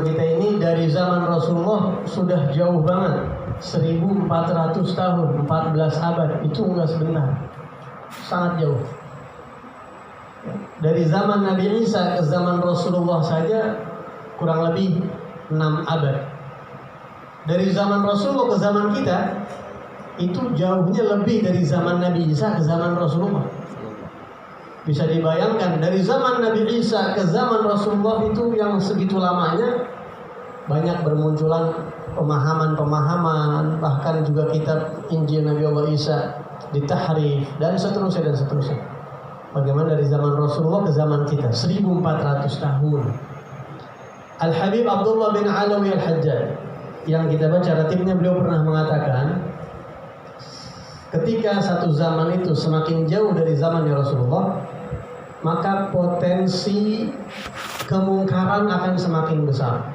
zaman kita ini dari zaman Rasulullah sudah jauh banget, 1400 tahun, 14 abad, itu enggak sebentar, sangat jauh. Dari zaman Nabi Isa ke zaman Rasulullah saja kurang lebih 6 abad. Dari zaman Rasulullah ke zaman kita itu jauhnya lebih dari zaman Nabi Isa ke zaman Rasulullah. Bisa dibayangkan dari zaman Nabi Isa ke zaman Rasulullah itu yang segitu lamanya, banyak bermunculan pemahaman-pemahaman, bahkan juga kitab Injil Nabi Allah Isa ditahrif dan seterusnya dan seterusnya. Bagaimana dari zaman Rasulullah ke zaman kita 1400 tahun. Al-Habib Abdullah bin Alawi Al-Hajjaj yang kita baca ratibnya, beliau pernah mengatakan ketika satu zaman itu semakin jauh dari zamannya Rasulullah, maka potensi kemungkaran akan semakin besar,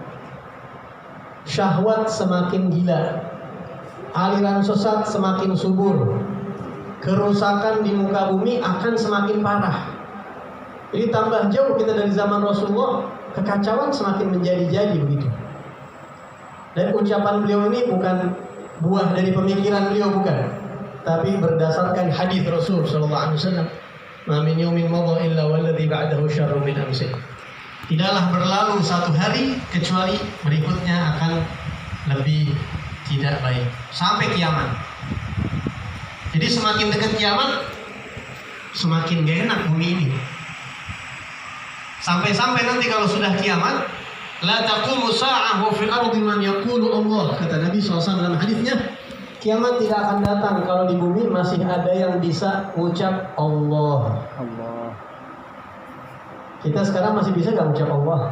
syahwat semakin gila, aliran sesat semakin subur, kerusakan di muka bumi akan semakin parah. Jadi tambah jauh kita dari zaman Rasulullah, kekacauan semakin menjadi-jadi begitu. Dan ucapan beliau ini bukan buah dari pemikiran beliau, bukan, tapi berdasarkan hadis Rasul sallallahu alaihi wasallam, "Ma min yaumin madha illa walladhi ba'dahu syarrun min amsi." Tidaklah berlalu satu hari kecuali berikutnya akan lebih tidak baik sampai kiamat. Jadi semakin dekat kiamat, semakin gak enak bumi ini. Sampai-sampai nanti kalau sudah kiamat, la taqumu sa'ahu fil ardi man yaqulu Allah. Kata Nabi SAW dalam hadisnya, kiamat tidak akan datang kalau di bumi masih ada yang bisa ucap Allah. Kita sekarang masih bisa gak ucap Allah?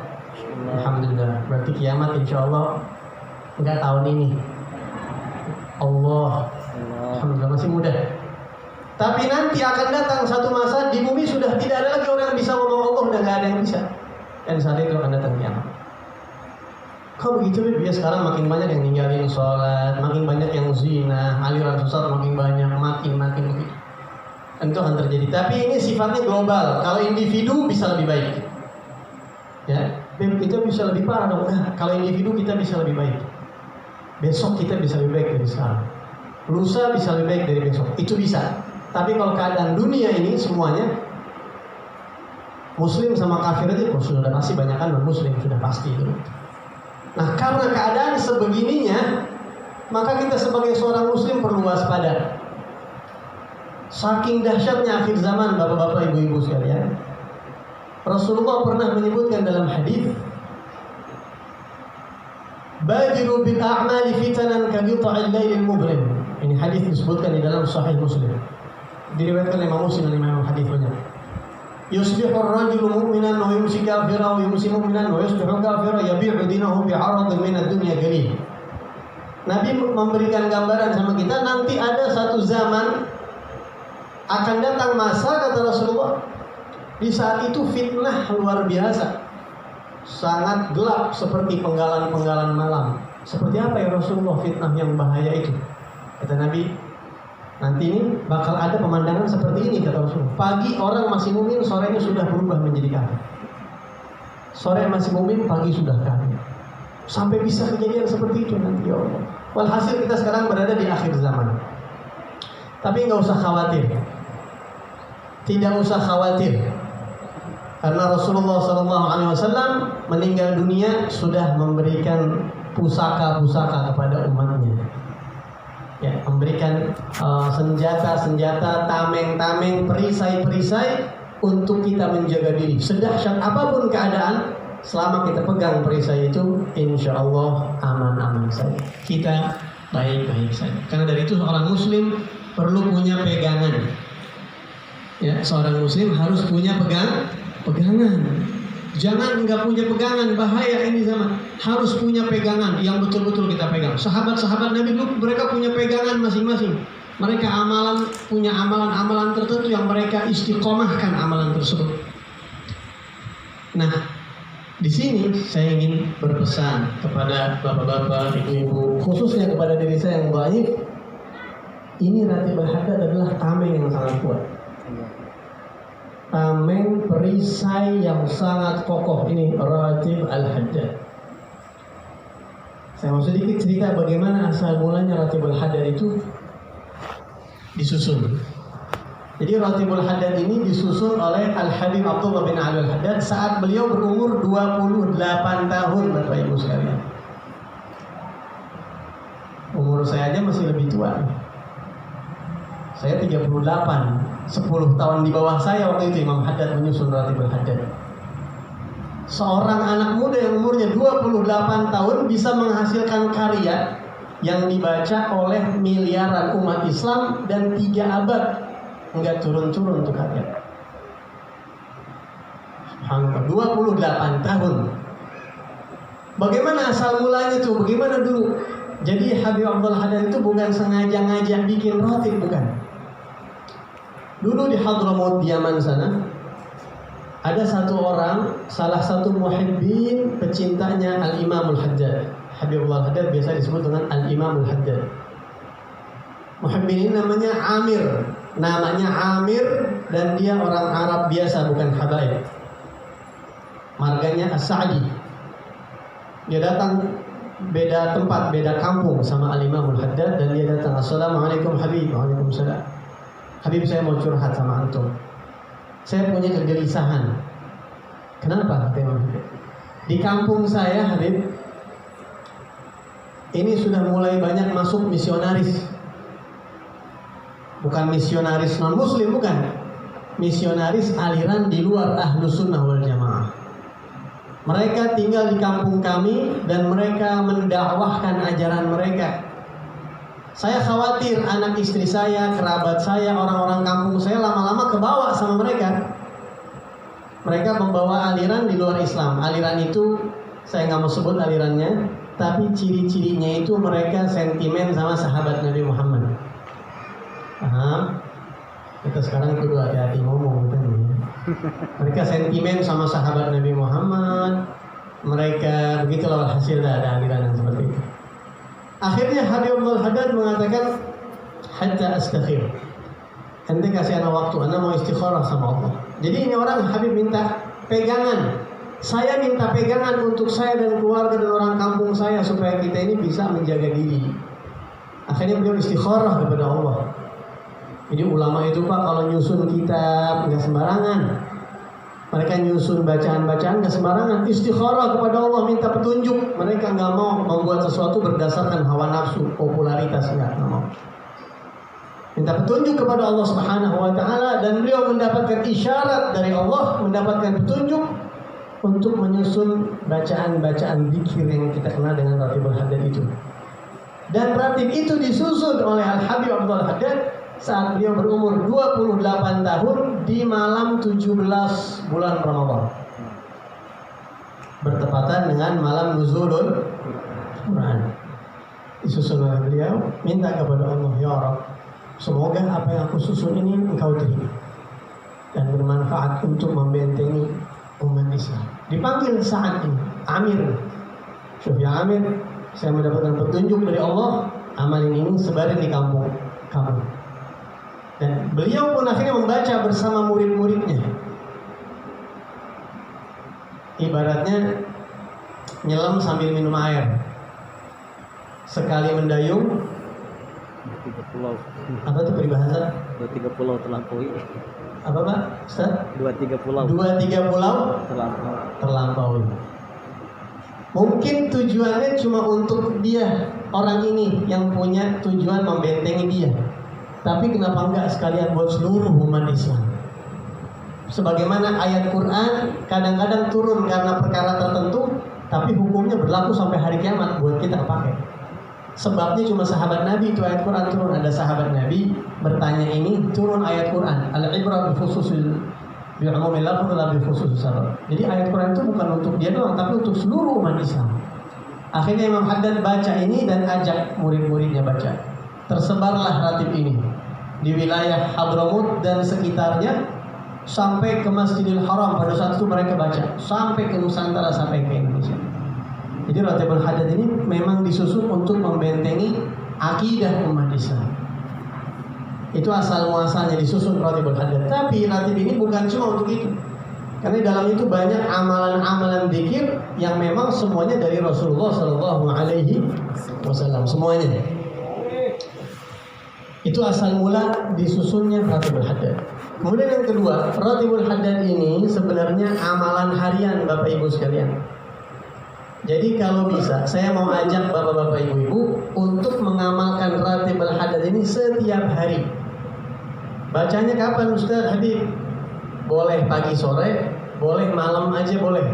Alhamdulillah. Berarti kiamat insya Allah enggak tahun ini. Allah. Alhamdulillah masih muda. Tapi nanti akan datang satu masa di bumi sudah tidak ada lagi orang yang bisa ngomong Allah, udah gak ada yang bisa. Dan saat itu akan datang kiamat. Kok begitu? Dia sekarang makin banyak yang ninggalin sholat, makin banyak yang zina, aliran sesat makin banyak, makin begitu. Dan itu akan terjadi. Tapi ini sifatnya global. Kalau individu bisa lebih baik, ya, kita bisa lebih parah dong. Nah, kalau individu kita bisa lebih baik. Besok kita bisa lebih baik dari sekarang. Lusa bisa lebih baik dari besok. Itu bisa. Tapi kalau keadaan dunia ini semuanya, Muslim sama kafir aja, sudah pasti banyak kan non-Muslim, sudah pasti itu. Nah, karena keadaan sebegininya, maka kita sebagai seorang Muslim perlu waspada. Saking dahsyatnya akhir zaman, bapak-bapak, ibu-ibu sekalian. Rasulullah pernah menyebutkan dalam hadis, "Badiru bil a'mali fitanan ka qita'il lailil mublim." Ini hadis disebutkan di dalam Sahih Muslim. Diriwayatkan oleh Imam Muslim dan Imam hadisnya. Yusbihu ar-rajulu mu'minan wa yumsi kafiran wa yumsi mu'minan wa yusbihu kafiran yabi'u dinahu bi'aradin min ad-dunya qalil. Nabi memberikan gambaran sama kita, nanti ada satu zaman akan datang masa, kata Rasulullah, di saat itu fitnah luar biasa, sangat gelap seperti penggalan-penggalan malam. Seperti apa ya Rasulullah fitnah yang bahaya itu? Kata Nabi, nanti ini bakal ada pemandangan seperti ini, kata Rasulullah. Pagi orang masih mukmin, sorenya sudah berubah menjadi kafir. Sore masih mukmin, pagi sudah kafir. Sampai bisa kejadian seperti itu nanti, ya Allah. Walhasil kita sekarang berada di akhir zaman. Tapi nggak usah khawatir. Tidak usah khawatir. Karena Rasulullah SAW meninggal dunia sudah memberikan pusaka-pusaka kepada umatnya. Ya, memberikan senjata-senjata, tameng-tameng, perisai-perisai untuk kita menjaga diri. Sedahsyat apapun keadaan, selama kita pegang perisai itu, insya Allah aman-aman saja. Kita baik-baik saja. Karena dari itu seorang Muslim perlu punya pegangan. Ya, seorang Muslim harus punya pegangan. Jangan nggak punya pegangan, bahaya ini zaman. Harus punya pegangan yang betul-betul kita pegang. Sahabat-sahabat Nabi dulu mereka punya pegangan masing-masing. Mereka punya amalan-amalan tertentu yang mereka istiqomahkan amalan tersebut. Nah, di sini saya ingin berpesan kepada bapak-bapak, ibu-ibu, khususnya kepada diri saya yang dhaif. Ini ratib al-haddad adalah tameng yang sangat kuat. Tameng perisai yang sangat kokoh, ini ratib al-haddad. Saya mau sedikit cerita bagaimana asal mulanya Ratibul Haddad itu disusun. Jadi Ratibul Haddad ini disusun oleh Al-Habib Abdullah bin Ali Al-Haddad saat beliau berumur 28 tahun, Bapak Ibu sekalian. Umur saya aja masih lebih tua. Saya 38, 10 tahun di bawah saya waktu itu Imam Haddad menyusun Ratibul Haddad. Seorang anak muda yang umurnya 28 tahun bisa menghasilkan karya yang dibaca oleh miliaran umat Islam dan 3 abad enggak turun-turun untuk karya. Subhanallah, 28 tahun. Bagaimana asal mulanya tuh? Bagaimana dulu? Jadi Habib Abdul Haddad itu bukan sengaja ngajak bikin ratib, bukan. Dulu di Hadramut, Yaman sana, ada satu orang, salah satu muhibbin pecintanya Al-Imamul Haddad. Habibullah Haddad biasa disebut dengan Al-Imamul Haddad. Muhibbin ini namanya Amir. Namanya Amir dan dia orang Arab biasa, bukan Habaib. Marganya As-Sa'di. Dia datang beda tempat, beda kampung sama Al-Imamul Haddad dan dia datang, Assalamualaikum Habib. Waalaikumsalam. Habib, saya mau curhat sama antum. Saya punya kegelisahan. Kenapa? Di kampung saya, Habib, ini sudah mulai banyak masuk misionaris. Bukan misionaris non-muslim, bukan. Misionaris aliran di luar Ahlus Sunnah wal Jamaah. Mereka tinggal di kampung kami dan mereka mendakwahkan ajaran mereka. Saya khawatir anak istri saya, kerabat saya, orang-orang kampung saya lama-lama kebawa sama mereka. Mereka membawa aliran di luar Islam. Aliran itu saya nggak mau sebut alirannya, tapi ciri-cirinya itu mereka sentimen sama sahabat Nabi Muhammad. Paham? Kita sekarang kudu hati-hati ngomong kan? Mereka sentimen sama sahabat Nabi Muhammad. Mereka begitulah hasil ada aliran yang seperti itu. Akhirnya Habib Abdul Haddad mengatakan, hatta astaghfir. Ente kasih anak waktu, anak mau istikharah sama Allah. Jadi ini orang Habib minta pegangan. Saya minta pegangan untuk saya dan keluarga dan orang kampung saya supaya kita ini bisa menjaga diri. Akhirnya beliau istikharah kepada Allah. Jadi ulama itu Pak kalau nyusun kitab nggak sembarangan. Mereka nyusun bacaan-bacaan nggak sembarangan. Istikharah kepada Allah, minta petunjuk. Mereka nggak mau membuat sesuatu berdasarkan hawa nafsu, popularitas, nggak mau. Minta petunjuk kepada Allah Subhanahu Wa Taala dan beliau mendapatkan isyarat dari Allah, mendapatkan petunjuk untuk menyusun bacaan-bacaan zikir yang kita kenal dengan Ratibul Haddad itu. Dan ratib itu disusun oleh Al-Habib Abdul Haddad saat beliau berumur 28 tahun di malam 17 bulan Ramadan. Bertepatan dengan malam Nuzulul Quran. Disusun oleh beliau, minta kepada Allah, ya Rabb, semoga apa yang aku susun ini Engkau terima dan bermanfaat untuk membentengi umat Islam. Dipanggil saat ini Amir. Syuf ya Amir, saya mendapatkan petunjuk dari Allah, amalin ini sebarin di kampung kamu. Dan beliau pun akhirnya membaca bersama murid-muridnya. Ibaratnya nyelam sambil minum air. Sekali mendayung, 3 pulau. apa itu peribahasa? 2-3 pulau terlampaui. Apa Pak? Ustaz? 2-3 pulau. 2-3 pulau terlampaui. Mungkin tujuannya cuma untuk dia, orang ini yang punya tujuan membentengi dia. Tapi kenapa enggak sekalian buat seluruh umat Islam? Sebagaimana ayat Quran kadang-kadang turun karena perkara tertentu, tapi hukumnya berlaku sampai hari kiamat buat kita pakai. Sebabnya cuma sahabat Nabi itu ayat Quran turun. Ada sahabat Nabi bertanya ini, turun ayat Quran. Al-ibrah bi-khususil bi'umumil lafz la bi-khususis sabab. Jadi ayat Quran itu bukan untuk dia doang, tapi untuk seluruh umat Islam. Akhirnya Imam Haddad baca ini dan ajak murid-muridnya baca. Tersebarlah ratib ini di wilayah Hadramut dan sekitarnya sampai ke Masjidil Haram. Pada saat itu mereka baca sampai ke Nusantara, sampai ke Indonesia. Jadi Ratibul Haddad ini memang disusun untuk membentengi akidah umat Islam. Itu asal muasalnya disusun Ratibul Haddad. Tapi ratib ini bukan cuma untuk itu. Karena di dalam itu banyak amalan-amalan zikir yang memang semuanya dari Rasulullah Shallallahu Alaihi Wasallam, semuanya. Itu asal mula disusunnya Ratibul Haddad. Kemudian yang kedua, Ratibul Haddad ini sebenarnya amalan harian Bapak Ibu sekalian. Jadi kalau bisa, saya mau ajak Bapak-Bapak Ibu-Ibu untuk mengamalkan Ratibul Haddad ini setiap hari. Bacanya kapan Ustaz Habib? Boleh pagi sore, boleh malam aja boleh.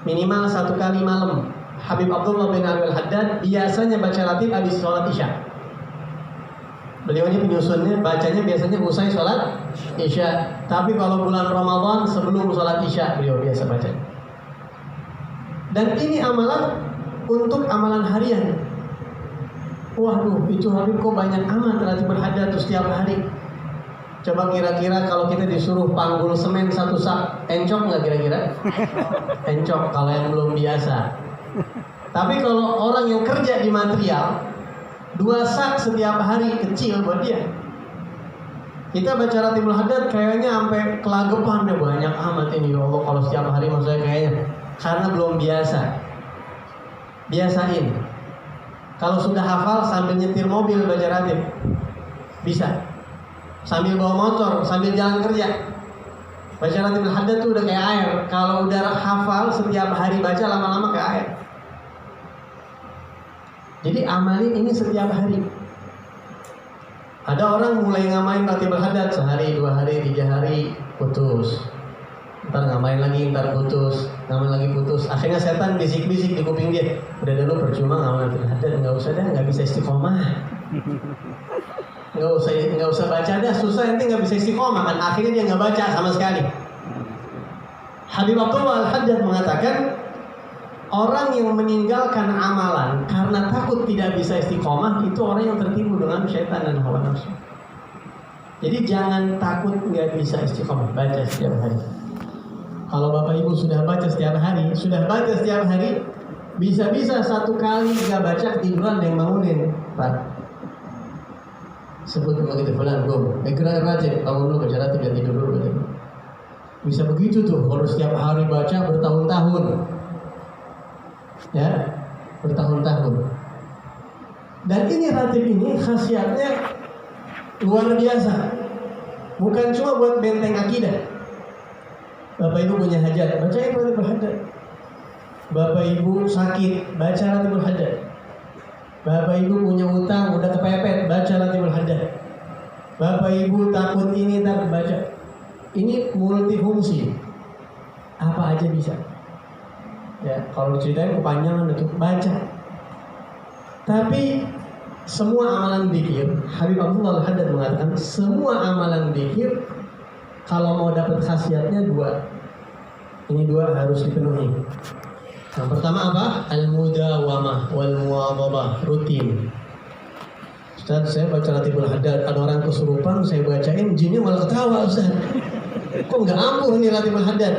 Minimal 1 kali malam. Habib Abdullah bin Alwi Al-Haddad biasanya baca ratib habis sholat isya. Beliau ini penyusunnya, bacanya biasanya usai sholat isya. Tapi kalau bulan Ramadan sebelum sholat isya beliau biasa baca. Dan ini amalan untuk amalan harian. Waduh, itu Habib kok banyak amat Ratibul Haddad setiap hari. Coba kira-kira kalau kita disuruh panggul semen 1 sak, encok nggak kira-kira? Encok kalau yang belum biasa. Tapi kalau orang yang kerja di material, 2 sak setiap hari kecil buat dia. Kita baca Ratibul Haddad kayaknya sampai kelagepan deh, banyak amat ini. Ya Allah, kalau setiap hari maksudnya kayaknya. Karena belum biasa. Biasain. Kalau sudah hafal sambil nyetir mobil baca ratib, bisa. Sambil bawa motor, sambil jalan kerja, baca Ratibul Haddad tuh udah kayak air. Kalau udah hafal setiap hari baca, lama-lama kayak air. Jadi amalin ini setiap hari. Ada orang mulai ngamain Ratibul Haddad sehari, 2 hari, 3 hari, putus. Ntar ngamain lagi, ntar putus, ngamain lagi putus. Akhirnya setan bisik-bisik di kuping dia, udah dulu percuma ngamain Ratibul Haddad, nggak usah dah, nggak bisa istiqomah. Nggak usah baca dah, susah, nanti nggak bisa istiqomah kan. Akhirnya dia nggak baca sama sekali. Habib Abdullah Al-Haddad mengatakan, orang yang meninggalkan amalan karena takut tidak bisa istiqomah itu orang yang tertipu dengan syaitan dan hawa nafsu. Jadi jangan takut nggak bisa istiqomah, baca setiap hari. Kalau Bapak Ibu sudah baca setiap hari, bisa-bisa 1 kali nggak baca ketiduran ada yang bangunin, Pak. Sebut begitu bulan, gerak rajin, bangun dulu baca ratib dan tidur dulu. Bisa begitu tuh kalau setiap hari baca bertahun-tahun. Ya, bertahun-tahun. Dan ini ratib ini khasiatnya luar biasa. Bukan cuma buat benteng akidah. Bapak Ibu punya hajat, bacain Ratibul Haddad. Bapak Ibu sakit, baca Ratibul Haddad. Bapak Ibu punya utang, udah kepepet, baca Ratibul Haddad. Bapak Ibu takut ini, takut baca. Ini multifungsi. Apa aja bisa. Ya, kalau ceritain kepanjangan untuk baca. Tapi semua amalan zikir, Habib Abdullah Al-Haddad mengatakan semua amalan zikir kalau mau dapat khasiatnya 2. Ini 2 harus dipenuhi. Yang pertama apa? Al-mudawamah wal muwadhabah, rutin. Ustaz, saya baca Ratibul Haddad, ada orang kesurupan, saya bacain, jinnya malah ketawa, Ustaz. Kok nggak ampuh nih Ratibul Haddad?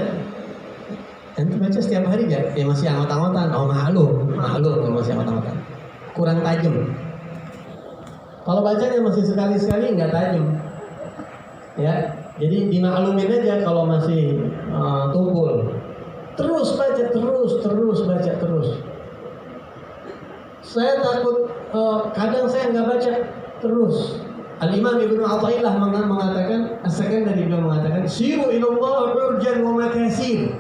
Nanti baca setiap hari gak? Ya masih angot-angotan. Oh maklum kalau masih angot-angotan. Kurang tajam. Kalau bacanya masih sekali-sekali nggak tajam. Ya, jadi dimaklumin aja kalau masih tumpul. Terus baca, terus baca terus. Saya takut, kadang saya nggak baca terus. Al-Imam Ibnu Athaillah mengatakan, as-Sakandari beliau mengatakan, siru ilallah urjan wa makasir.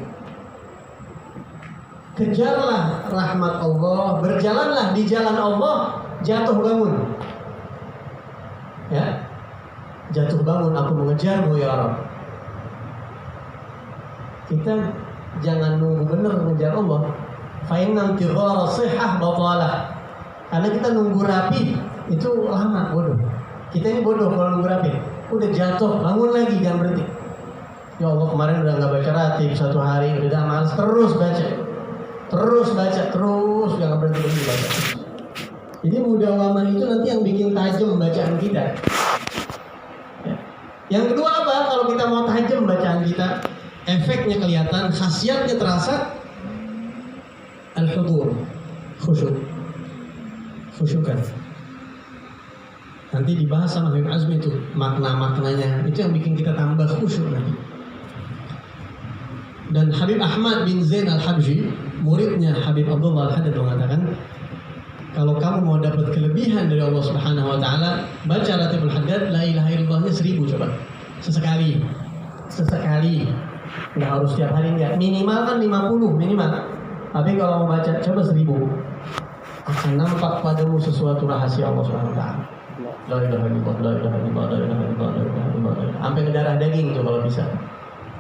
Kejarlah rahmat Allah, berjalanlah di jalan Allah, jatuh bangun. Ya, jatuh bangun, aku mengejarmu ya Rabb. Kita jangan nunggu benar mengejar Allah. Fa'innam tighara sihah batalah. Karena kita nunggu rapi itu lama, bodoh. Kita ini bodoh kalau nunggu rapi. Udah jatuh, bangun lagi, jangan berhenti. Ya Allah, kemarin udah nggak baca ratib 1 hari, udah malas, terus baca, jangan berhenti baca. Jadi mudawamah itu nanti yang bikin tajam bacaan kita. Ya. Yang kedua apa? Kalau kita mau tajam bacaan kita, efeknya kelihatan, khasiatnya terasa, al-hudur, khusyukan. Nanti dibahas sama Habib Azmi itu makna-maknanya, itu yang bikin kita tambah khusyuk nanti. Dan Habib Ahmad bin Zain Al-Habsyi, muridnya Habib Abdullah Al-Haddad, mengatakan, kalau kamu mau dapat kelebihan dari Allah Subhanahu wa taala, baca Ratibul Haddad la ilaha illallahnya 1000 coba. Sesekali. Nggak harus tiap hari, enggak. Minimal kan 50 minimal. Tapi kalau mau baca coba 1000. Akan nampak padamu sesuatu rahasia Allah Subhanahu wa taala. La ilaha illallah, la ilaha illallah, la ilaha illallah, la ilaha illallah. Sampai ke darah daging itu kalau bisa.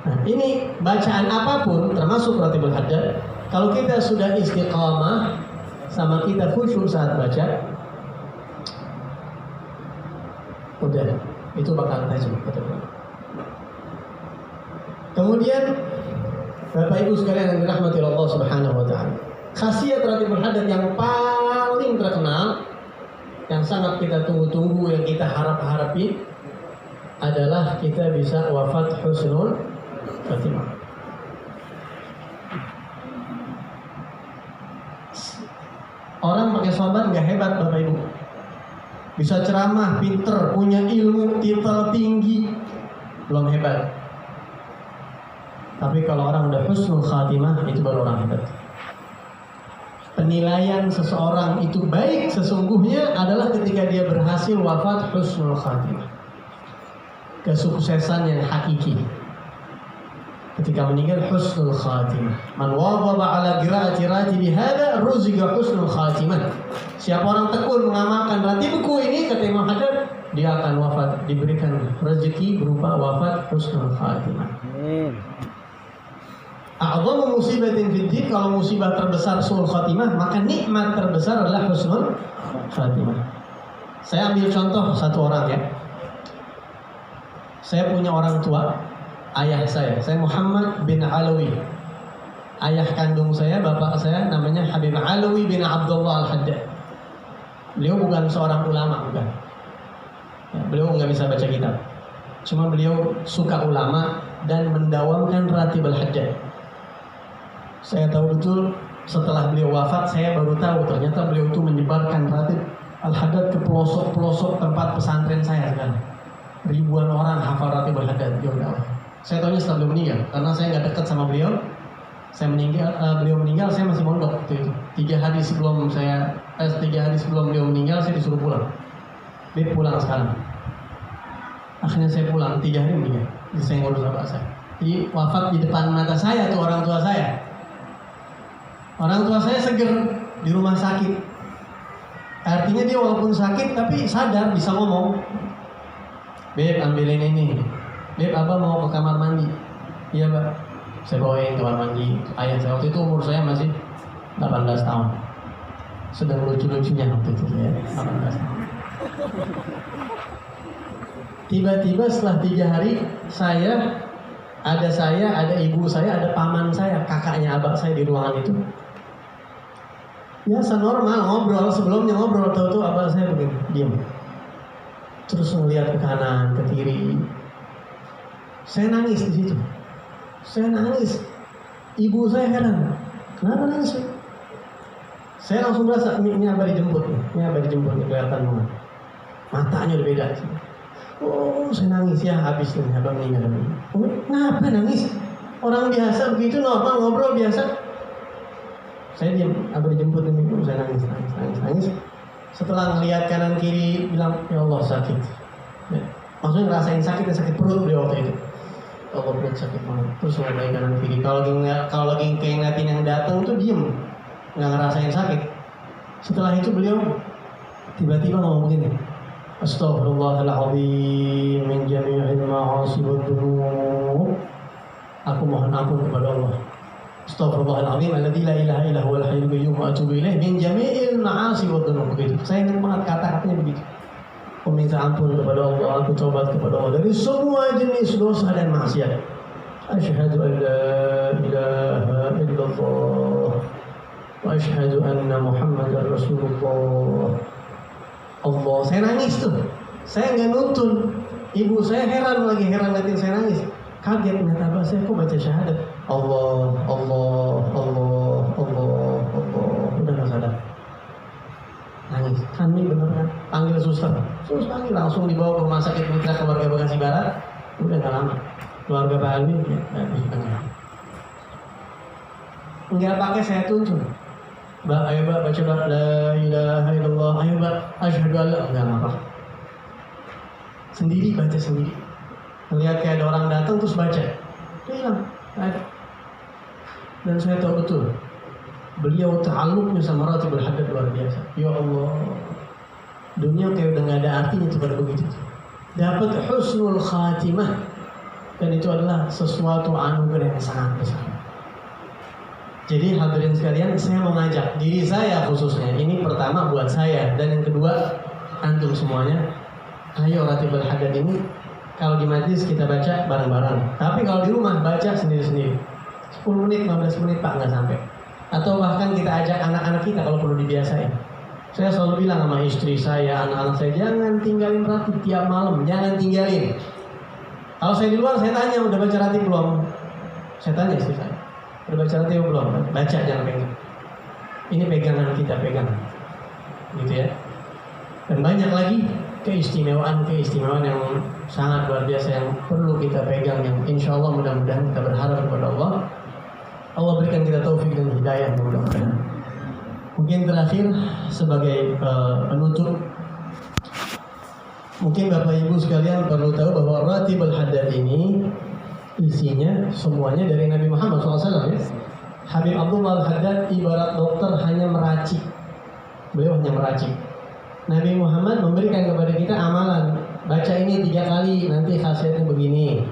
Nah, ini bacaan apapun termasuk Ratibul Haddad, kalau kita sudah istiqamah sama kita khusyuk saat baca, udah itu bakal tajam. Kemudian Bapak Ibu sekalian yang dirahmati Allah Subhanahu wa taala, khasiat Ratibul Haddad yang paling terkenal, yang sangat kita tunggu-tunggu, yang kita harap-harapi adalah kita bisa wafat husnul khatimah. Orang pakai sorban nggak hebat Bapak Ibu, bisa ceramah, pinter, punya ilmu, titel tinggi, belum hebat. Tapi kalau orang udah husnul khatimah, itu baru orang hebat. Penilaian seseorang itu baik sesungguhnya adalah ketika dia berhasil wafat husnul khatimah, kesuksesan yang hakiki. Ketika meninggal husnul khatimah. Man wadaba ala qiraati ratibi hada ruziqa husnul khatimah. Siapa orang tekun mengamalkan ratibku ini, kata Imam Haddad, dia akan wafat, diberikan rezeki berupa wafat husnul khatimah. A'dhamu musibatin fid din, kalau musibah terbesar husnul khatimah, maka nikmat terbesar adalah husnul khatimah. Saya ambil contoh satu orang ya. Saya punya orang tua, ayah saya Muhammad bin Alawi. Ayah kandung saya, bapak saya namanya Habib Alawi bin Abdullah Al-Haddad. Beliau bukan seorang ulama, bukan. Ya, beliau nggak bisa baca kitab. Cuma beliau suka ulama dan mendawamkan Ratibul Haddad. Saya tahu betul setelah beliau wafat, saya baru tahu ternyata beliau itu menyebarkan Ratib Al-Haddad ke pelosok-pelosok tempat pesantren saya sekarang. Ribuan orang hafal Ratibul Haddad beliau dakwah. Saya tahunya setelah beliau meninggal, karena saya nggak dekat sama beliau. Beliau meninggal, saya masih mondok waktu itu. 3 hari sebelum beliau meninggal, saya disuruh pulang. Dia pulang sekarang. Akhirnya saya pulang, 3 hari meninggal. Jadi saya ngurus bapak saya. Jadi wafat di depan mata saya tuh orang tua saya. Orang tua saya seger di rumah sakit. Artinya dia walaupun sakit tapi sadar, bisa ngomong. Beb, ambilin ini. Beb, abah mau ke kamar mandi. Iya, Pak. Saya bawain kamar mandi. Ayah saya waktu itu umur saya masih 18 tahun. Sedang lucu-lucunya waktu itu ya, 18 tahun. Tiba-tiba setelah 3 hari, ada ibu saya, ada paman saya, kakaknya abah saya di ruangan itu. Biasa normal ngobrol, sebelumnya ngobrol, tahu-tahu abah saya begini, diam. Terus melihat ke kanan, ke kiri. Saya nangis di situ. Saya nangis. Ibu saya heran, kenapa nangis? Saya langsung merasa ini abah dijemput, kelihatan banget. Matanya udah beda. Oh, saya nangis ya, habis nih abah meninggal. Oh, kenapa nangis? Orang biasa begitu normal ngobrol biasa. Saya diam, abah dijemput nih, saya nangis. Setelah melihat kanan kiri, bilang ya Allah sakit. Ya. Maksudnya ngerasain sakit perut beliau waktu itu. Allah perut sakit banget. Terus ngeliatin kanan kiri. Kalau lagi kayak ngeliatin yang datang tuh diem, nggak ngerasain sakit. Setelah itu beliau tiba-tiba ngomong begini. Astaghfirullahaladzim min jami'il ma'asi wa dzunub. Aku mohon ampun kepada Allah. Astaghfirullahaladzim alladzi la ilaha illa huwal hayyul qayyum wa atubu ilaih min jami'il ma'asi wa dzunub. Begitu. Saya ingat banget kata-katanya begitu. Aku minta ampun kepada Allah, aku tobat kepada Allah dari semua jenis dosa dan maksiat. Asyhadu an la ilaha illallah wa asyhadu anna Muhammadar Rasulullah. Allah, saya nangis tuh. Saya nggak nuntun. Ibu saya heran liatin saya nangis. Kaget ternyata abah saya kok baca syahadat. Allah. Udah nggak sadar. Nangis. Kami bener kan? Panggil suster. Panggil langsung dibawa ke rumah sakit Mitra Keluarga Bekasi Barat. Udah nggak lama. Keluarga Pak Alwi ya, nggak bisa. nggak pakai saya tuntun. Mbak, ayo mbak baca mbak, la ilaha illallah, ayo mbak, asyhadu an la, enggak apa. Sendiri baca sendiri. Melihat kayak ada orang datang terus baca, dia hilang, ada. Dan saya tahu betul, beliau ta'alluqnya sama Ratibul Haddad luar biasa. Ya Allah, dunia kayak udah nggak ada artinya tuh pada begitu. Dapat husnul khatimah, dan itu adalah sesuatu anugerah yang sangat besar. Jadi hadirin sekalian, saya mau ngajak diri saya khususnya, ini pertama buat saya, dan yang kedua antum semuanya. Ayo Ratibul Haddad ini kalau di majlis kita baca bareng-bareng, tapi kalau di rumah baca sendiri-sendiri. 10 menit, 15 menit Pak, nggak sampai. Atau bahkan kita ajak anak-anak kita kalau perlu dibiasain. Saya selalu bilang sama istri saya, anak-anak saya, jangan tinggalin ratib tiap malam, jangan tinggalin. Kalau saya di luar, saya tanya, udah baca ratib belum? Saya tanya istri saya, udah baca ratib belum? Baca, jangan pegang. Ini pegangan kita, pegangan. Gitu ya. Dan banyak lagi keistimewaan yang sangat luar biasa yang perlu kita pegang, yang insya Allah mudah-mudahan kita berharap kepada Allah berikan kita taufik dan hidayah mudah-mudahan. Mungkin terakhir sebagai penutup, mungkin Bapak Ibu sekalian perlu tahu bahwa Ratibul Haddad ini isinya semuanya dari Nabi Muhammad SAW ya. Habib Abdullah Al-Haddad ibarat dokter hanya meracik. Beliau hanya meracik. Nabi Muhammad memberikan kepada kita amalan, baca ini 3 kali, nanti khasiatnya begini.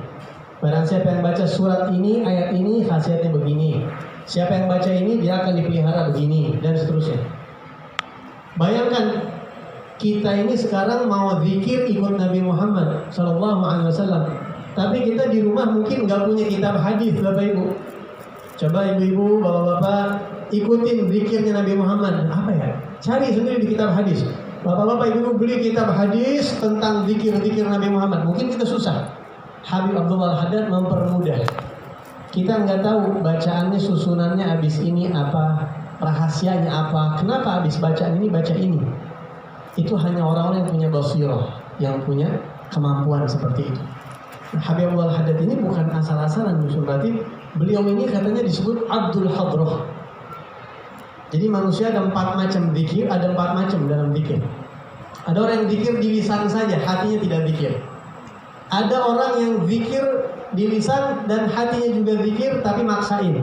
Barang siapa yang baca surat ini, ayat ini, khasiatnya begini. Siapa yang baca ini, dia akan dipelihara begini, dan seterusnya. Bayangkan, kita ini sekarang mau zikir ikut Nabi Muhammad SAW. Tapi kita di rumah mungkin nggak punya kitab hadis, Bapak Ibu. Coba ibu-ibu, bapak-bapak, ikutin zikirnya Nabi Muhammad. Apa ya? Cari sendiri di kitab hadis. Bapak-bapak, ibu-ibu beli kitab hadis tentang zikir-zikir Nabi Muhammad. Mungkin kita susah. Habib Abdullah Al-Haddad mempermudah. Kita nggak tahu bacaannya, susunannya abis ini apa, rahasianya apa, kenapa abis bacaan ini baca ini. Itu hanya orang-orang yang punya basirah, yang punya kemampuan seperti itu. Nah, Habib Abdullah Al-Haddad ini bukan asal-asalan nyusun ratib. Beliau ini katanya disebut Abdul Hadrah. Jadi manusia ada 4 macam zikir, ada 4 macam dalam zikir. Ada orang yang zikir di lisan saja, hatinya tidak zikir. Ada orang yang zikir di lisan dan hatinya juga zikir tapi maksain.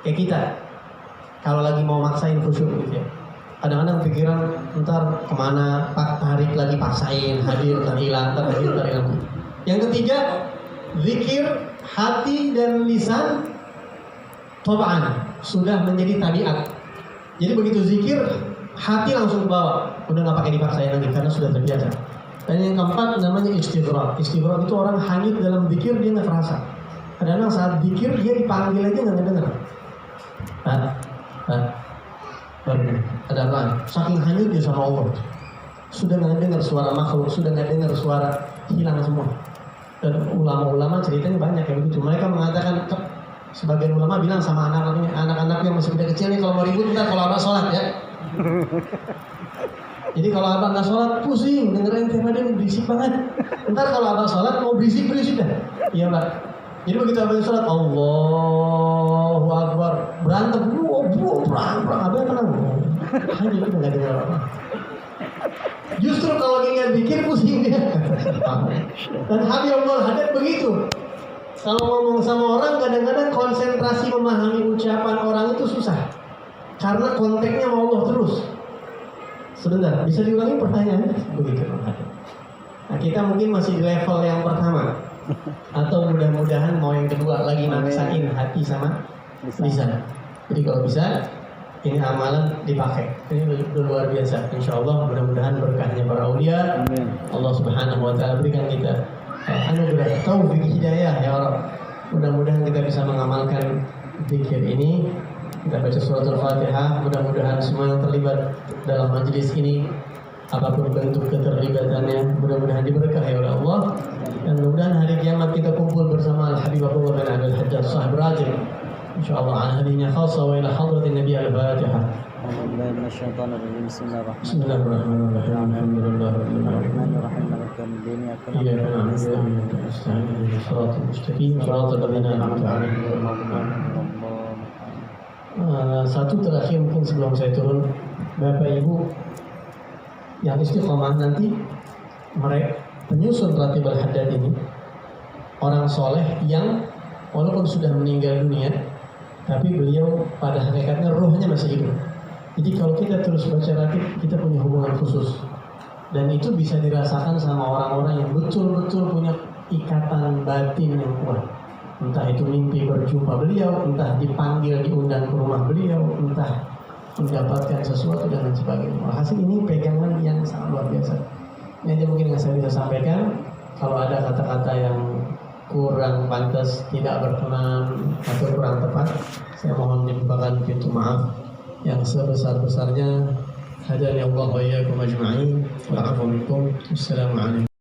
Kayak kita. Kalau lagi mau maksain khusyuk gitu ya. Kadang-kadang pikiran ntar kemana, tarik lagi paksain, hadir, ntar hilang, ntar hadir, ntar hilang. Yang ketiga, zikir hati dan lisan tobaan, sudah menjadi tabiat. Jadi begitu zikir, hati langsung ke bawah. Udah gak pakai dipaksain lagi karena sudah terbiasa. Dan yang keempat namanya istighraq. Istighraq itu orang hanyut dalam zikir, dia nggak terasa. Kadang-kadang saat zikir dia dipanggil aja nggak dengar. Ada apa? Saking hanyut dia sama Allah. Sudah nggak dengar suara makhluk, sudah nggak dengar suara, hilang semua. Dan ulama-ulama ceritanya banyak yang begitu. Mereka mengatakan, sebagian ulama bilang sama anak-anak yang masih kecil nih, kalau mau ribut ntar kalau abah sholat ya. Jadi kalau abang nggak sholat pusing, dengerin tema dia berisik banget. Ntar kalau abang sholat mau berisik dah. Iya Pak. Jadi begitu abang sholat, Allahu Akbar, berantem, perang, abang tenang. Hanya itu nggak dengar apa. Justru kalau dia nggak bikin pusing dia. Dan Habib Abdullah Al-Haddad begitu. Kalau ngomong sama orang kadang-kadang konsentrasi memahami ucapan orang itu susah. Karena konteksnya sama Allah terus. Sebentar, bisa diulangi pertanyaannya? Begitu. Nah, kita mungkin masih di level yang pertama. Atau mudah-mudahan mau yang kedua, lagi maksain hati sama lisan. Jadi kalau bisa, ini amalan dipakai. Ini luar biasa. Insya Allah mudah-mudahan berkahnya para aulia. Allah Subhanahu Wa Taala berikan kita anugerah taufik hidayah ya Allah. Mudah-mudahan kita bisa mengamalkan zikir ini. Kita baca surat Al-Fatihah. Mudah-mudahan semua yang terlibat dalam majelis ini, apapun bentuk keterlibatannya, mudah-mudahan diberkahi oleh Allah. Dan mudah-mudahan hari kiamat kita kumpul bersama Al-Habib Abdullah bin Abdul Haddad sahib Ratib. InsyaAllah hadinya khasa wa ila hadratin Nabi Al-Fatihah. Bismillahirrahmanirrahim. Alhamdulillahirrahmanirrahim. Iyyaka na'budu wa iyyaka nasta'in. Shiratal mustaqim. Shiratal ladzina an'amta 'alaihim ghairil maghdubi 'alaihim. Satu terakhir mungkin sebelum saya turun, Bapak Ibu yang istiqomah nanti mereka penyusun Ratibul Haddad ini orang soleh yang walaupun sudah meninggal dunia, tapi beliau pada hakikatnya rohnya masih hidup. Jadi kalau kita terus baca ratib, kita punya hubungan khusus, dan itu bisa dirasakan sama orang-orang yang betul-betul punya ikatan batin yang kuat. Entah itu mimpi berjumpa beliau, entah dipanggil diundang ke rumah beliau, entah mendapatkan sesuatu dan lain sebagainya. Hasil ini pegangan yang sangat luar biasa. Ini aja mungkin yang saya bisa sampaikan. Kalau ada kata-kata yang kurang pantas, tidak berkenan atau kurang tepat, saya mohon dibukakan pintu maaf yang sebesar-besarnya. Hadani Allah wa iyyakum ajma'in. Wa afu minkum. Assalamualaikum.